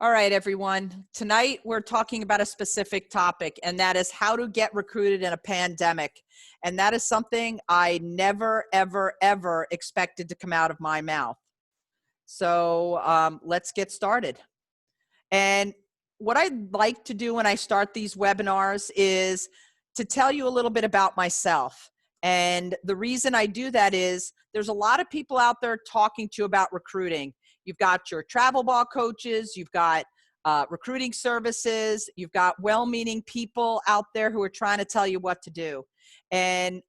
All right, everyone. Tonight, we're talking about a specific topic, and that is how to get recruited in a pandemic. And that is something I never, ever, ever expected to come out of my mouth. So let's get started. And what I'd like to do when I start these webinars is to tell you a little bit about myself. And the reason I do that is there's a lot of people out there talking to you about recruiting. You've got your travel ball coaches, you've got recruiting services, you've got well-meaning people out there who are trying to tell you what to do. And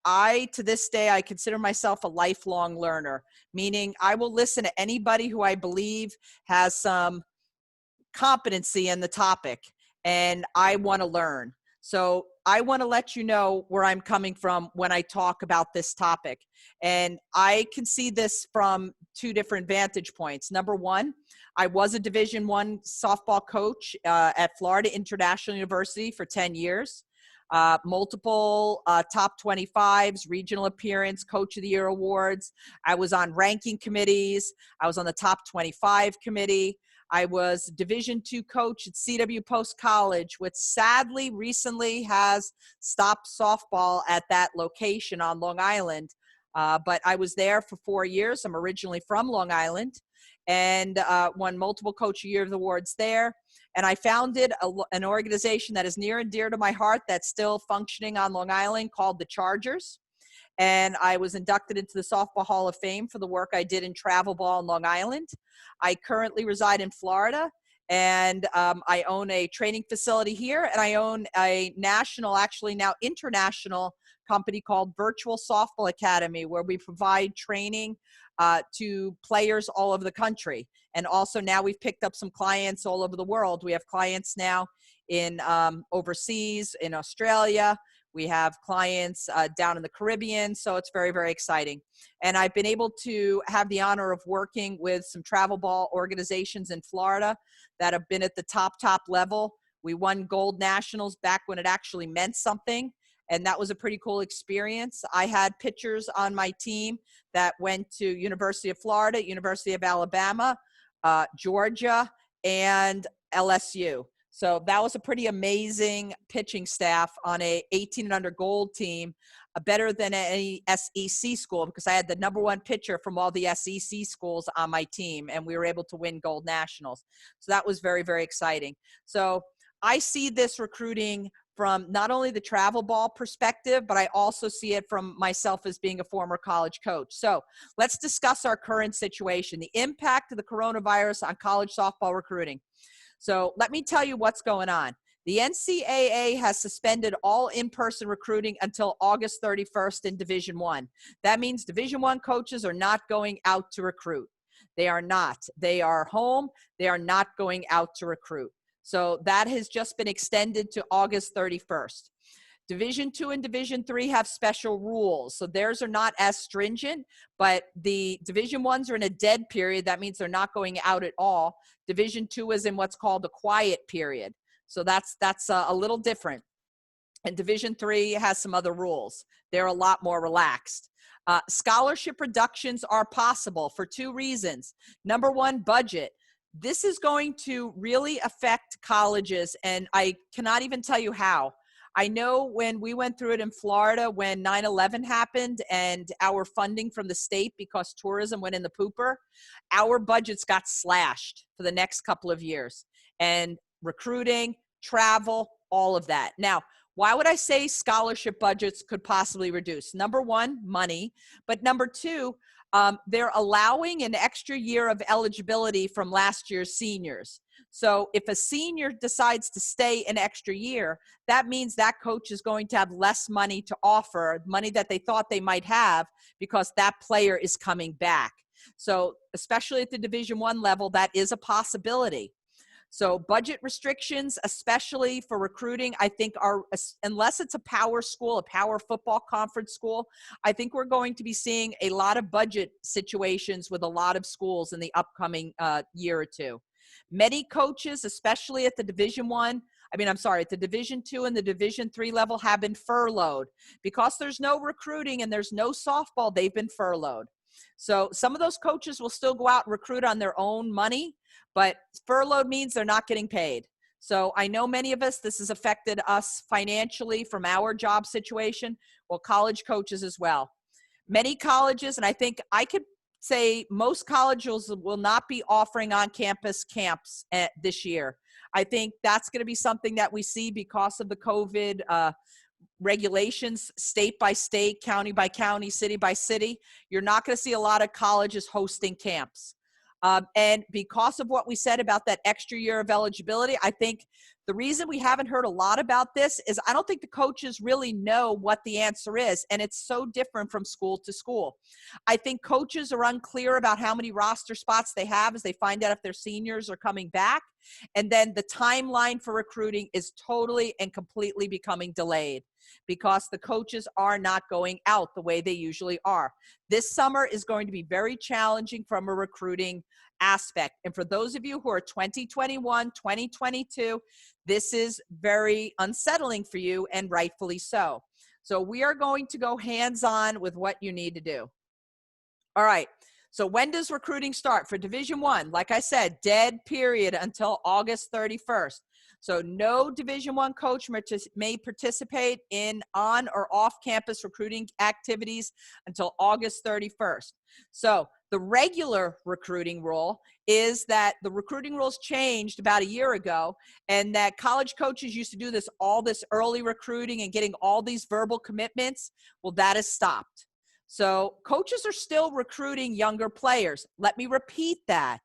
to this day, I consider myself a lifelong learner, meaning I will listen to anybody who I believe has some competency in the topic, and I want to learn. So I want to let you know where I'm coming from when I talk about this topic. And I can see this from two different vantage points. Number one, I was a Division I softball coach at Florida International University for 10 years. Multiple top 25s, regional appearance, coach of the year awards. I was on ranking committees. I was on the top 25 committee. I was Division II coach at CW Post College, which sadly recently has stopped softball at that location on Long Island. But I was there for 4 years. I'm originally from Long Island and won multiple Coach of the Year awards there. And I founded an organization that is near and dear to my heart that's still functioning on Long Island called the Chargers. And I was inducted into the Softball Hall of Fame for the work I did in travel ball in Long Island. I currently reside in Florida, and I own a training facility here, and I own a national, actually now international company called Virtual Softball Academy, where we provide training to players all over the country. And also now we've picked up some clients all over the world. We have clients now in overseas, in Australia. We have clients down in the Caribbean, so it's very, very exciting. And I've been able to have the honor of working with some travel ball organizations in Florida that have been at the top level. We won gold nationals back when it actually meant something, and that was a pretty cool experience. I had pitchers on my team that went to University of Florida, University of Alabama, Georgia, and LSU. So that was a pretty amazing pitching staff on a 18 and under gold team, better than any SEC school, because I had the #1 pitcher from all the SEC schools on my team, and we were able to win gold nationals. So that was very, very exciting. So I see this recruiting from not only the travel ball perspective, but I also see it from myself as being a former college coach. So let's discuss our current situation, the impact of the coronavirus on college softball recruiting. So let me tell you what's going on. The NCAA has suspended all in-person recruiting until August 31st in Division I. That means Division I coaches are not going out to recruit. They are not. They are home. They are not going out to recruit. So that has just been extended to August 31st. Division II and Division III have special rules. So theirs are not as stringent, but the Division I's are in a dead period. That means they're not going out at all. Division II is in what's called a quiet period. So that's a little different. And Division III has some other rules. They're a lot more relaxed. Scholarship reductions are possible for two reasons. Number one, budget. This is going to really affect colleges, and I cannot even tell you how. I know when we went through it in Florida when 9/11 happened and our funding from the state, because tourism went in the pooper, our budgets got slashed for the next couple of years. And recruiting, travel, all of that. Now, why would I say scholarship budgets could possibly reduce? Number one, money. But number two, they're allowing an extra year of eligibility from last year's seniors. So if a senior decides to stay an extra year, that means that coach is going to have less money to offer, money that they thought they might have, because that player is coming back. So especially at the Division I level, that is a possibility. So budget restrictions, especially for recruiting, I think are, unless it's a power school, a power football conference school, I think we're going to be seeing a lot of budget situations with a lot of schools in the upcoming year or two. Many coaches, especially at the Division at the Division II and the Division III level, have been furloughed. Because there's no recruiting and there's no softball, they've been furloughed. So some of those coaches will still go out and recruit on their own money, but furloughed means they're not getting paid. So I know many of us, this has affected us financially from our job situation, well, college coaches as well. Many colleges, and I think I could say most colleges will not be offering on-campus camps this year. I think that's going to be something that we see because of the COVID regulations, state by state, county by county, city by city. You're not going to see a lot of colleges hosting camps. And because of what we said about that extra year of eligibility, I think the reason we haven't heard a lot about this is I don't think the coaches really know what the answer is, and it's so different from school to school. I think coaches are unclear about how many roster spots they have as they find out if their seniors are coming back. And then the timeline for recruiting is totally and completely becoming delayed because the coaches are not going out the way they usually are. This summer is going to be very challenging from a recruiting aspect. And for those of you who are 2021, 2022, this is very unsettling for you, and rightfully so. So we are going to go hands-on with what you need to do. All right. So when does recruiting start? For Division I, like I said, dead period until August 31st. So no Division I coach may participate in on or off-campus recruiting activities until August 31st. So the regular recruiting rule is that the recruiting rules changed about a year ago, and that college coaches used to do all this early recruiting and getting all these verbal commitments. Well, that has stopped. So coaches are still recruiting younger players. Let me repeat that.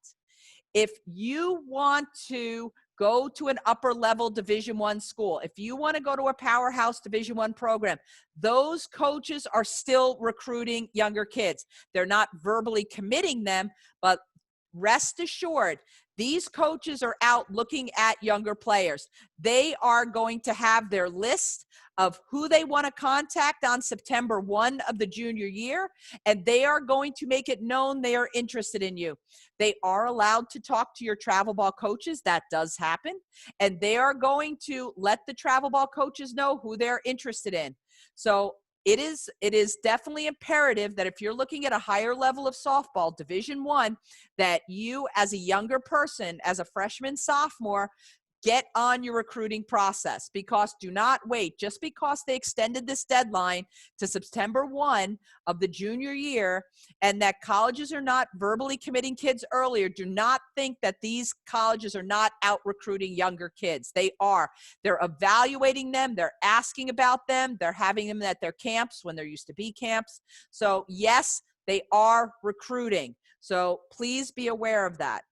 If you want to go to an upper level Division I school, if you want to go to a powerhouse Division I program, those coaches are still recruiting younger kids. They're not verbally committing them, but rest assured, these coaches are out looking at younger players. They are going to have their list of who they want to contact on September 1 of the junior year, and they are going to make it known they are interested in you. They are allowed to talk to your travel ball coaches. That does happen. And they are going to let the travel ball coaches know who they're interested in. So it is definitely imperative that if you're looking at a higher level of softball, Division I, that you as a younger person, as a freshman, sophomore, get on your recruiting process, because do not wait. Just because they extended this deadline to September 1 of the junior year and that colleges are not verbally committing kids earlier, do not think that these colleges are not out recruiting younger kids. They are. They're evaluating them. They're asking about them. They're having them at their camps when there used to be camps. So yes, they are recruiting. So please be aware of that.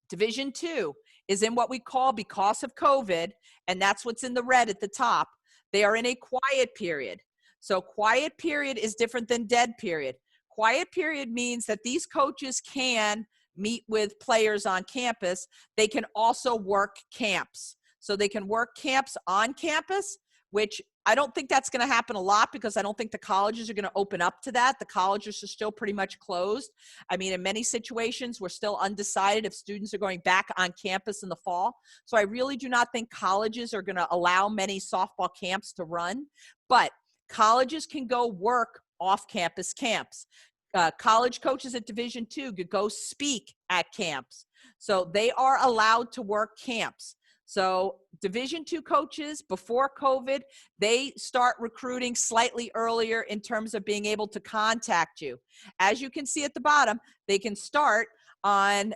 Division II is in what we call, because of COVID, and that's what's in the red at the top, they are in a quiet period. So quiet period is different than dead period. Quiet period means that these coaches can meet with players on campus. They can also work camps. So they can work camps on campus, which I don't think that's going to happen a lot, because I don't think the colleges are going to open up to that. The colleges are still pretty much closed. I mean, in many situations, we're still undecided if students are going back on campus in the fall. So I really do not think colleges are going to allow many softball camps to run, but colleges can go work off-campus camps. College coaches at Division II could go speak at camps. So they are allowed to work camps. So Division II coaches, before COVID, they start recruiting slightly earlier in terms of being able to contact you. As you can see at the bottom, they can start on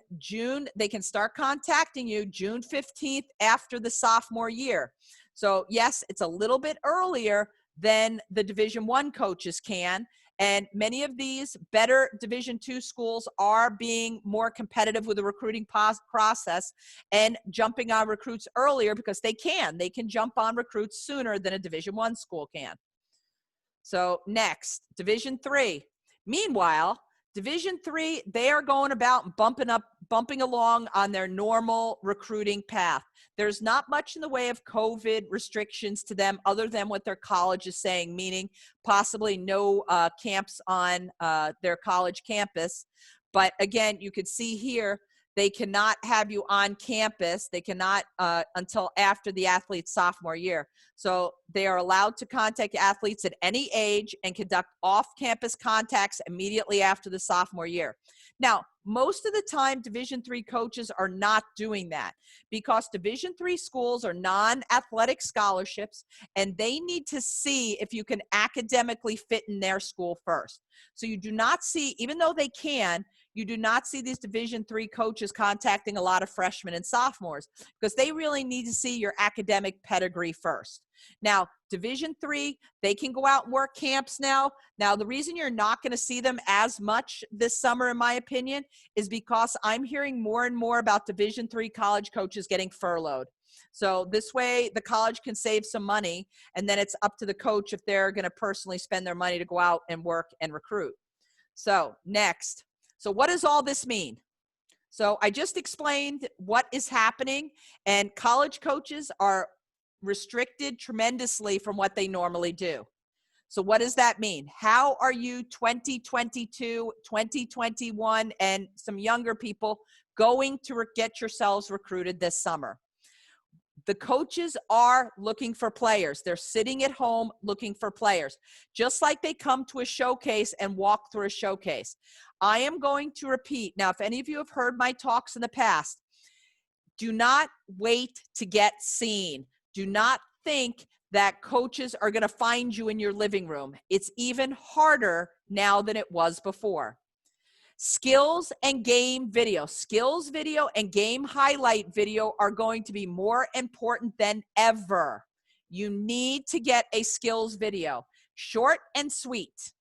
they can start contacting you June 15th after the sophomore year. So yes, it's a little bit earlier than the Division I coaches can. And many of these better Division II schools are being more competitive with the recruiting process and jumping on recruits earlier, because they can jump on recruits sooner than a Division I school can. So next, Division III. Meanwhile, Division III, they are going about bumping along on their normal recruiting path. There's not much in the way of COVID restrictions to them other than what their college is saying, meaning possibly no camps on their college campus. But again, you could see here, they cannot have you on campus. They cannot until after the athlete's sophomore year. So they are allowed to contact athletes at any age and conduct off-campus contacts immediately after the sophomore year. Now, Most of the time, Division III coaches are not doing that because Division III schools are non-athletic scholarships, and they need to see if you can academically fit in their school first. So you do not see, even though they can, you do not see these Division III coaches contacting a lot of freshmen and sophomores because they really need to see your academic pedigree first. Now, Division III, they can go out and work camps now. Now, the reason you're not going to see them as much this summer, in my opinion, is because I'm hearing more and more about Division III college coaches getting furloughed. So this way, the college can save some money, and then it's up to the coach if they're going to personally spend their money to go out and work and recruit. So next. So what does all this mean? So I just explained what is happening, and college coaches are restricted tremendously from what they normally do. So what does that mean? How are you 2022, 2021, and some younger people going to get yourselves recruited this summer? The coaches are looking for players. They're sitting at home looking for players, just like they come to a showcase and walk through a showcase. I am going to repeat. Now, if any of you have heard my talks in the past, do not wait to get seen. Do not think that coaches are going to find you in your living room. It's even harder now than it was before. Skills and game video. Skills video and game highlight video are going to be more important than ever. You need to get a skills video. Short and sweet.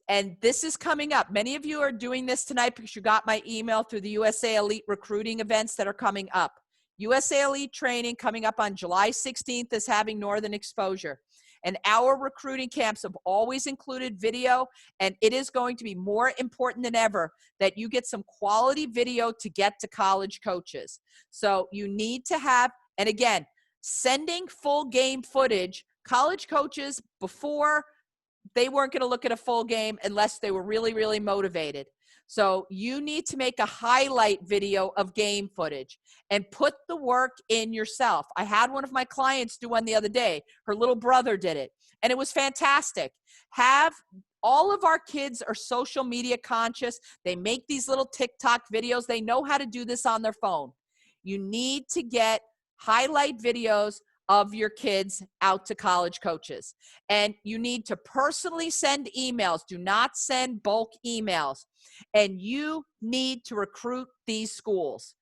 And this is coming up. Many of you are doing this tonight because you got my email through the USA Elite recruiting events that are coming up. USA Elite training coming up on July 16th is having Northern Exposure. And our recruiting camps have always included video, and it is going to be more important than ever that you get some quality video to get to college coaches. So you need to have, and again, sending full game footage. College coaches, before, they weren't going to look at a full game unless they were really, really motivated. So you need to make a highlight video of game footage and put the work in yourself. I had one of my clients do one the other day. Her little brother did it, and it was fantastic. All of our kids are social media conscious. They make these little TikTok videos. They know how to do this on their phone. You need to get highlight videos of your kids out to college coaches. And you need to personally send emails. Do not send bulk emails. And you need to recruit these schools.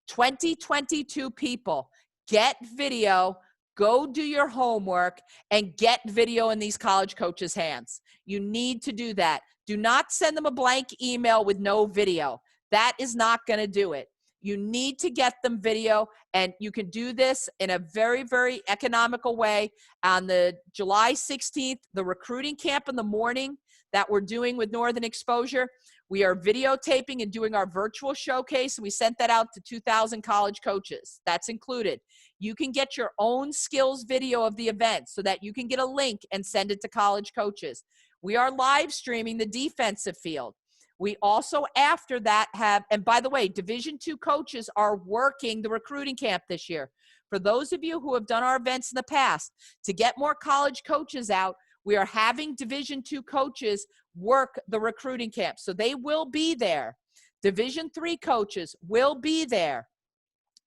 2022 people, get video, go do your homework, and get video in these college coaches' hands. You need to do that. Do not send them a blank email with no video. That is not going to do it. You need to get them video, and you can do this in a very, very economical way. On the July 16th, the recruiting camp in the morning that we're doing with Northern Exposure, we are videotaping and doing our virtual showcase. We sent that out to 2,000 college coaches. That's included. You can get your own skills video of the event so that you can get a link and send it to college coaches. We are live streaming the defensive field. We also, after that, and by the way, Division II coaches are working the recruiting camp this year. For those of you who have done our events in the past, to get more college coaches out, we are having Division II coaches work the recruiting camp. So they will be there. Division III coaches will be there.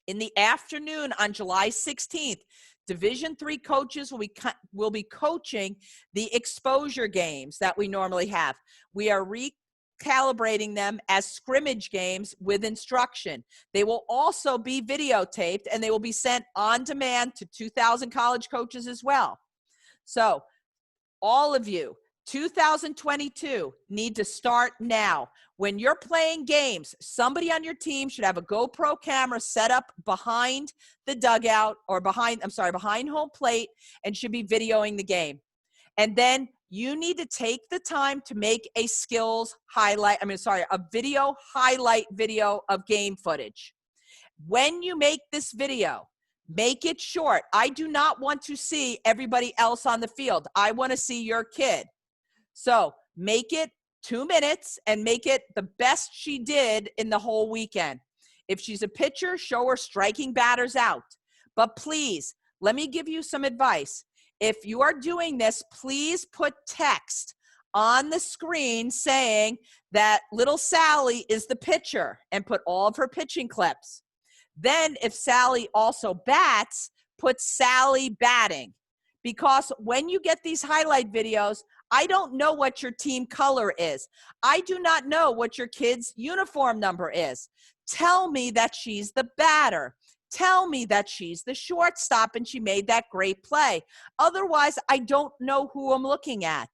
In the afternoon on July 16th, Division III coaches will be coaching the exposure games that we normally have. We are recalibrating them as scrimmage games with instruction. They will also be videotaped, and they will be sent on demand to 2,000 college coaches as well. So all of you, 2022, need to start now. When you're playing games, somebody on your team should have a GoPro camera set up behind the dugout, or behind home plate, and should be videoing the game. And then you need to take the time to make a a video highlight video of game footage. When you make this video, make it short. I do not want to see everybody else on the field. I want to see your kid. So make it 2 minutes and make it the best she did in the whole weekend. If she's a pitcher, show her striking batters out. But please, let me give you some advice. If you are doing this, please put text on the screen saying that little Sally is the pitcher and put all of her pitching clips. Then if Sally also bats, put Sally batting. Because when you get these highlight videos, I don't know what your team color is. I do not know what your kid's uniform number is. Tell me that she's the batter. Tell me that she's the shortstop and she made that great play. Otherwise, I don't know who I'm looking at.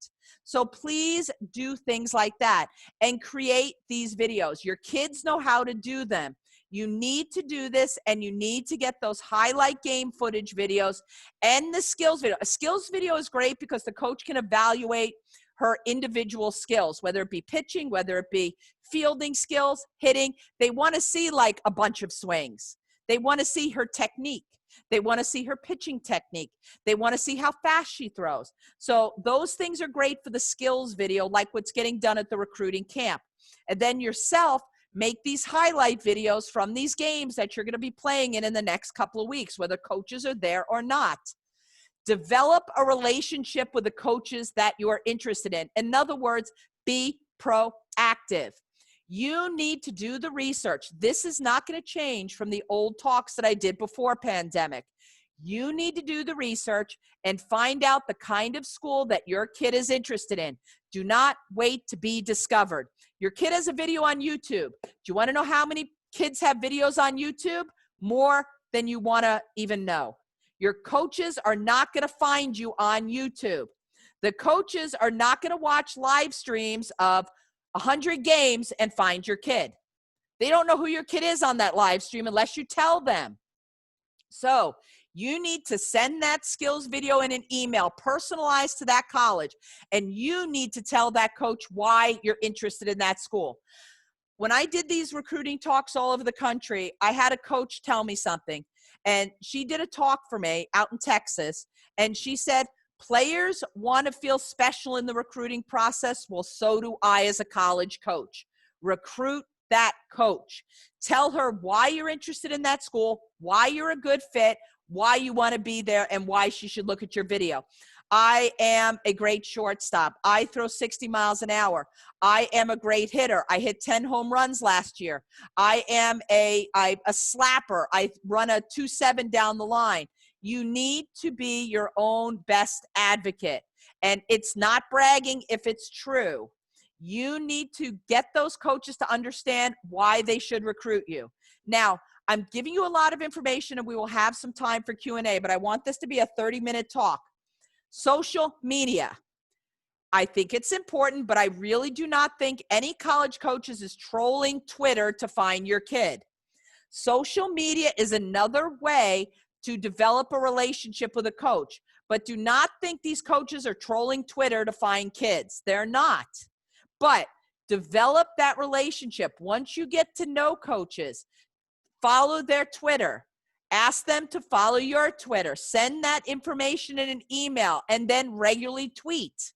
So please do things like that and create these videos. Your kids know how to do them. You need to do this, and you need to get those highlight game footage videos and the skills video. A skills video is great because the coach can evaluate her individual skills, whether it be pitching, whether it be fielding skills, hitting. They want to see like a bunch of swings. They want to see her technique. They want to see her pitching technique. They want to see how fast she throws. So those things are great for the skills video, like what's getting done at the recruiting camp. And then yourself, make these highlight videos from these games that you're going to be playing in the next couple of weeks, whether coaches are there or not. Develop a relationship with the coaches that you are interested in. In other words, be proactive. You need to do the research. This is not going to change from the old talks that I did before pandemic. You need to do the research and find out the kind of school that your kid is interested in. Do not wait to be discovered. Your kid has a video on YouTube. Do you want to know how many kids have videos on YouTube? More than you want to even know. Your coaches are not going to find you on YouTube. The coaches are not going to watch live streams of 100 games and find your kid. They don't know who your kid is on that live stream unless you tell them. So you need to send that skills video in an email personalized to that college, and you need to tell that coach why you're interested in that school. When I did these recruiting talks all over the country, I had a coach tell me something, and she did a talk for me out in Texas, and she said, players want to feel special in the recruiting process. Well, so do I as a college coach. Recruit that coach. Tell her why you're interested in that school, why you're a good fit, why you want to be there, and why she should look at your video. I am a great shortstop. I throw 60 miles an hour. I am a great hitter. I hit 10 home runs last year. I am a slapper. I run a 2.7 down the line. You need to be your own best advocate. And it's not bragging if it's true. You need to get those coaches to understand why they should recruit you. Now, I'm giving you a lot of information, and we will have some time for Q&A, but I want this to be a 30-minute talk. Social media. I think it's important, but I really do not think any college coaches is trolling Twitter to find your kid. Social media is another way to develop a relationship with a coach, but do not think these coaches are trolling Twitter to find kids. They're not. But develop that relationship. Once you get to know coaches, follow their Twitter. Ask them to follow your Twitter. Send that information in an email and then regularly tweet.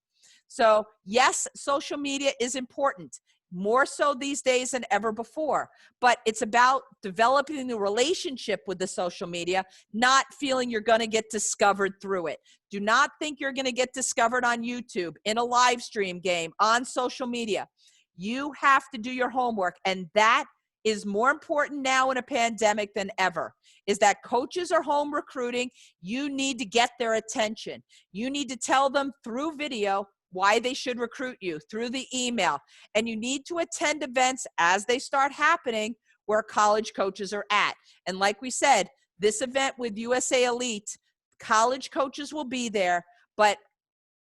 So yes, social media is important, more so these days than ever before. But it's about developing a relationship with the social media, not feeling you're going to get discovered through it. Do not think you're going to get discovered on YouTube, in a live stream game, on social media. You have to do your homework, and that is more important now in a pandemic than ever, is that coaches are home recruiting. You need to get their attention. You need to tell them through video why they should recruit you, through the email. And you need to attend events as they start happening where college coaches are at. And like we said, this event with USA Elite, college coaches will be there, but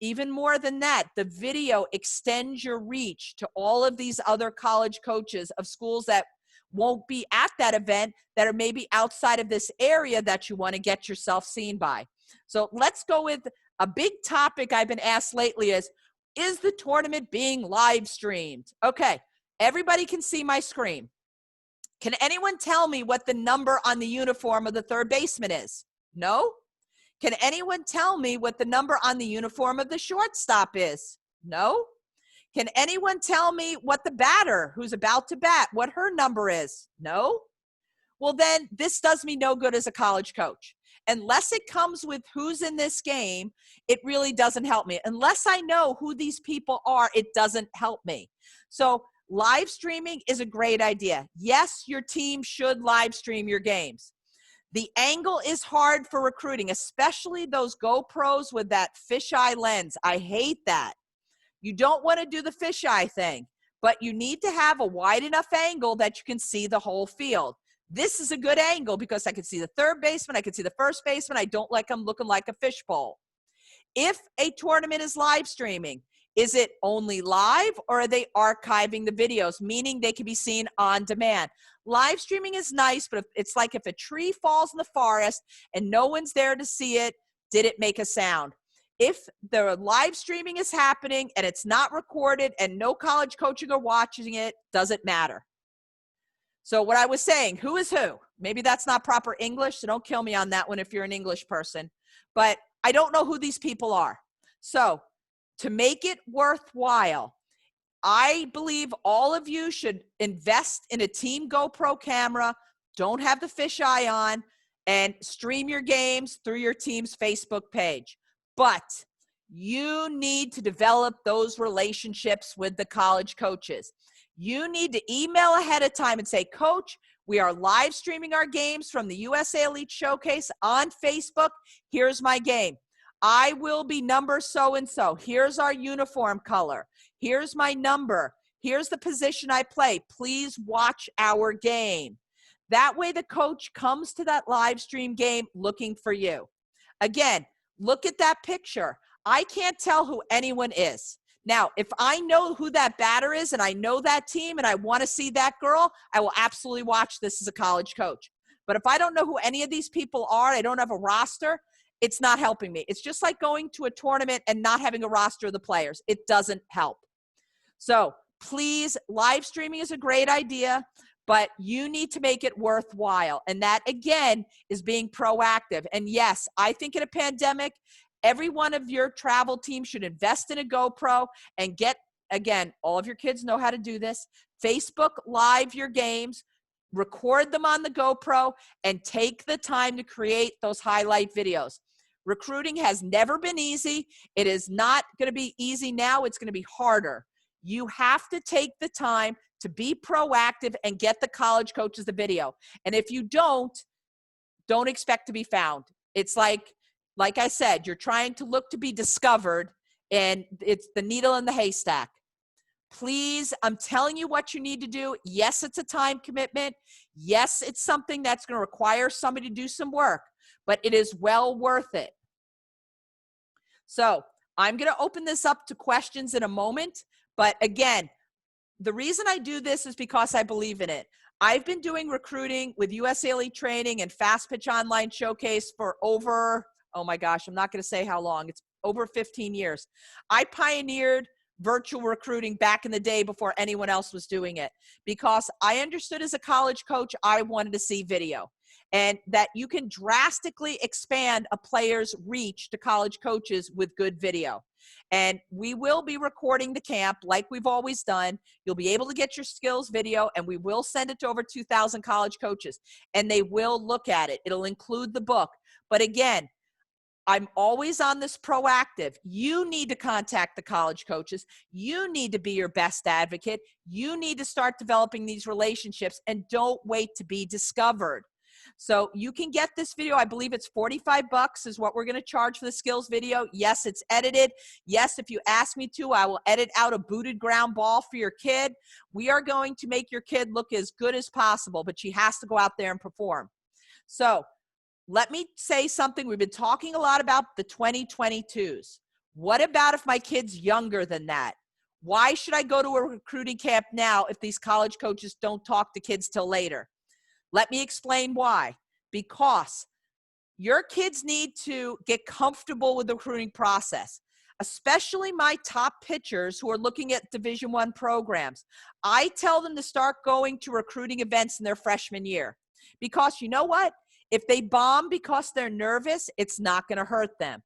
even more than that, the video extends your reach to all of these other college coaches of schools that won't be at that event, that are maybe outside of this area that you want to get yourself seen by. So let's go with a big topic I've been asked lately is the tournament being live streamed? Okay, everybody can see my screen. Can anyone tell me what the number on the uniform of the third baseman is? No? Can anyone tell me what the number on the uniform of the shortstop is? No? Can anyone tell me what the batter who's about to bat, what her number is? No? Well, then this does me no good as a college coach. unless it comes with who's in this game, it really doesn't help me. Unless I know who these people are, it doesn't help me. So live streaming is a great idea. Yes, your team should live stream your games. The angle is hard for recruiting, especially those GoPros with that fisheye lens. I hate that. You don't want to do the fisheye thing, but you need to have a wide enough angle that you can see the whole field. This is a good angle because I can see the third baseman, I can see the first baseman. I don't like them looking like a fishbowl. If a tournament is live streaming, is it only live or are they archiving the videos, meaning they can be seen on demand? Live streaming is nice, but it's like if a tree falls in the forest and no one's there to see it, did it make a sound? If the live streaming is happening and it's not recorded and no college coaching are watching it, does it matter? So what I was saying, who is who? Maybe that's not proper English, so don't kill me on that one if you're an English person. But I don't know who these people are. So to make it worthwhile, I believe all of you should invest in a team GoPro camera, don't have the fisheye on, and stream your games through your team's Facebook page. But you need to develop those relationships with the college coaches. You need to email ahead of time and say, Coach, we are live streaming our games from the USA Elite Showcase on Facebook. Here's my game. I will be number so-and-so. Here's our uniform color. Here's my number. Here's the position I play. Please watch our game. That way the coach comes to that live stream game looking for you. Again, look at that picture. I can't tell who anyone is. Now, if I know who that batter is and I know that team and I want to see that girl, I will absolutely watch this as a college coach. But if I don't know who any of these people are, I don't have a roster, it's not helping me. It's just like going to a tournament and not having a roster of the players. It doesn't help. So please, live streaming is a great idea, but you need to make it worthwhile. And that, again, is being proactive. And yes, I think in a pandemic, every one of your travel teams should invest in a GoPro and get, again, all of your kids know how to do this, Facebook Live your games, record them on the GoPro, and take the time to create those highlight videos. Recruiting has never been easy. It is not going to be easy now. It's going to be harder. You have to take the time to be proactive and get the college coaches the video. And if you don't expect to be found. It's like I said, you're trying to look to be discovered, and it's the needle in the haystack. Please, I'm telling you what you need to do. Yes, it's a time commitment. Yes, it's something that's going to require somebody to do some work, but it is well worth it. So I'm going to open this up to questions in a moment. But again, the reason I do this is because I believe in it. I've been doing recruiting with USA Elite Training and Fastpitch Online Showcase for over, oh my gosh, I'm not going to say how long. It's over 15 years. I pioneered virtual recruiting back in the day before anyone else was doing it, because I understood as a college coach, I wanted to see video, and that you can drastically expand a player's reach to college coaches with good video. And we will be recording the camp like we've always done. You'll be able to get your skills video, and we will send it to over 2,000 college coaches, and they will look at it. It'll include the book. But again, I'm always on this proactive. You need to contact the college coaches. You need to be your best advocate. You need to start developing these relationships, and don't wait to be discovered. So you can get this video. I believe it's $45 is what we're going to charge for the skills video. Yes, it's edited. Yes, if you ask me to, I will edit out a booted ground ball for your kid. We are going to make your kid look as good as possible, but she has to go out there and perform. So let me say something. We've been talking a lot about the 2022s. What about if my kid's younger than that? Why should I go to a recruiting camp now if these college coaches don't talk to kids till later? Let me explain why. Because your kids need to get comfortable with the recruiting process, especially my top pitchers who are looking at Division I programs. I tell them to start going to recruiting events in their freshman year, because you know what? If they bomb because they're nervous, it's not going to hurt them.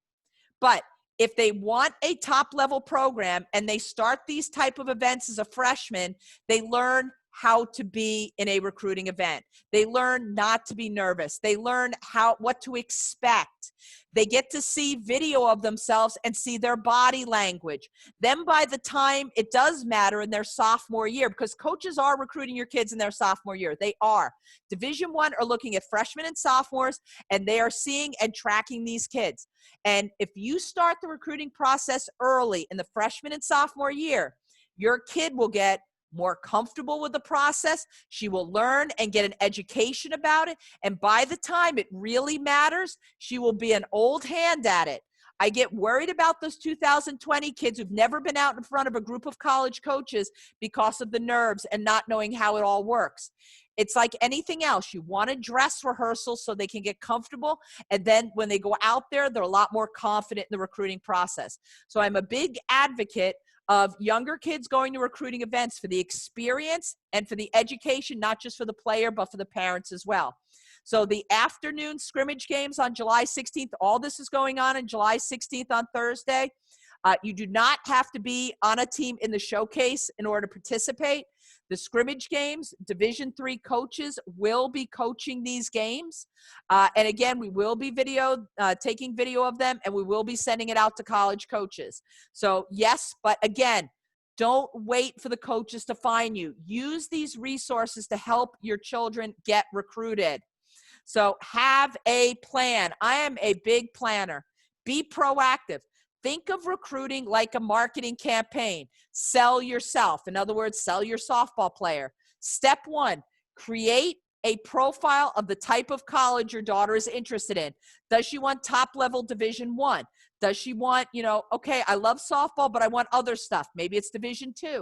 But if they want a top-level program and they start these type of events as a freshman, they learn how to be in a recruiting event. They learn not to be nervous. They learn what to expect. They get to see video of themselves and see their body language. Then by the time it does matter in their sophomore year, because coaches are recruiting your kids in their sophomore year, they are. Division I are looking at freshmen and sophomores, and they are seeing and tracking these kids. And if you start the recruiting process early in the freshman and sophomore year, your kid will get more comfortable with the process. She will learn and get an education about it. And by the time it really matters, she will be an old hand at it. I get worried about those 2020 kids who've never been out in front of a group of college coaches because of the nerves and not knowing how it all works. It's like anything else. You want to dress rehearsal so they can get comfortable. And then when they go out there, they're a lot more confident in the recruiting process. So I'm a big advocate of younger kids going to recruiting events for the experience and for the education, not just for the player, but for the parents as well. So the afternoon scrimmage games on July 16th, all this is going on July 16th on Thursday. You do not have to be on a team in the showcase in order to participate. The scrimmage games, Division III coaches will be coaching these games. And again, we will be taking video of them, and we will be sending it out to college coaches. So yes, but again, don't wait for the coaches to find you. Use these resources to help your children get recruited. So have a plan. I am a big planner. Be proactive. Think of recruiting like a marketing campaign. Sell yourself. In other words, sell your softball player. Step 1, create a profile of the type of college your daughter is interested in. Does she want top-level Division I? Does she want, okay, I love softball, but I want other stuff. Maybe it's Division II.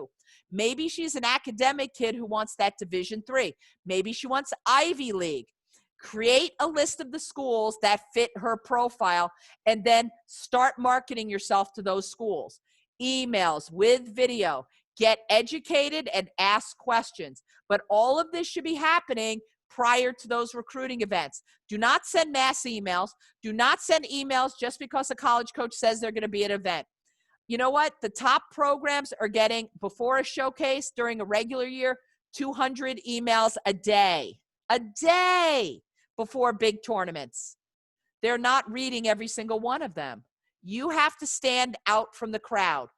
Maybe she's an academic kid who wants that Division III. Maybe she wants Ivy League. Create a list of the schools that fit her profile and then start marketing yourself to those schools. Emails with video. Get educated and ask questions. But all of this should be happening prior to those recruiting events. Do not send mass emails. Do not send emails just because a college coach says they're going to be at an event. You know what? The top programs are getting, before a showcase during a regular year, 200 emails a day. A day! Before big tournaments. They're not reading every single one of them. You have to stand out from the crowd.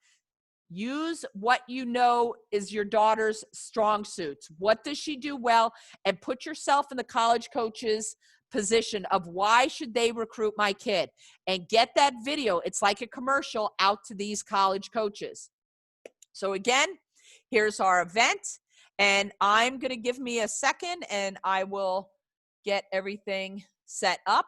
Use what you know is your daughter's strong suits. What does she do well? And put yourself in the college coach's position of why should they recruit my kid? And get that video, it's like a commercial, out to these college coaches. So again, here's our event. And I'm going to give me a second and I will get everything set up.